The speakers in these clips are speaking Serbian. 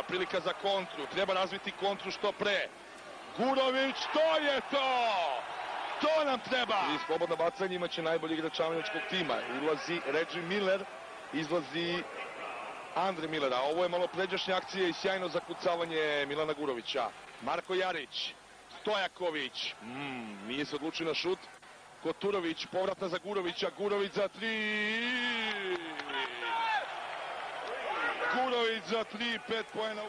Prilika za kontru, treba razviti kontru što pre. Gurović, to je to! To nam treba! I slobodno bacanje imaće najbolji igrač američkog tima. Ulazi Reggie Miller, izlazi Andre Miller, a ovo je malo pređašnja akcija i sjajno zakucavanje Milana Gurovića. Marko Jarić, Stojaković, nije se odlučio na šut. Koturović, povratna za Gurovića, Gurović za 3! Gurović za 3, 5 poena.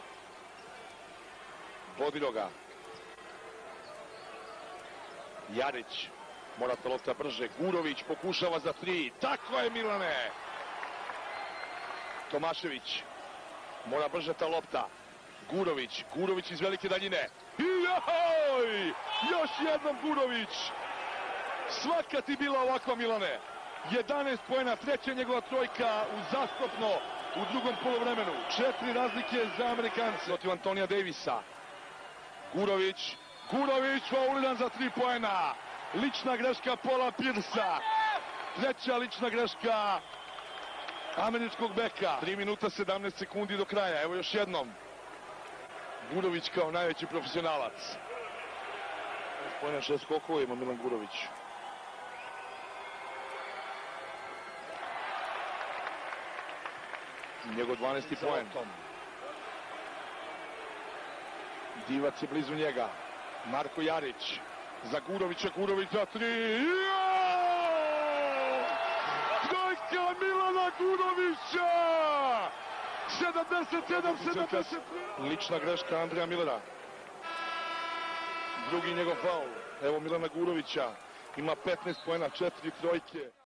Bodiroga. Jarić, mora lopta brže, Gurović pokušava za 3, tako je Milane! Tomašević, mora brže ta lopta, Gurović iz velike daljine, joj! Još jednom Gurović! Svaka ti bila ovakva Milane, 11 poena, treća njegova trojka uzastopno u drugom polovremenu, 4 razlike za Amerikance protiv Antonija Davisa. Gurović, fauliran za 3 poena, lična greška Paula Piercea, treća lična greška američkog beka. 3 minuta 17 sekundi do kraja, evo još jednom. Gurović kao najveći profesionalac. 6 poena, 6 skokova ima Milan Gurović. Njegov 12. poen. Divac je blizu njega. Marko Jarić za Gurovića, Gurović za 3. Trojka Milana Gurovića! 77-73. Lična greška Andreja Millera. Drugi njegov faul. Evo Milana Gurovića. Ima 15 poena, 4 trojke.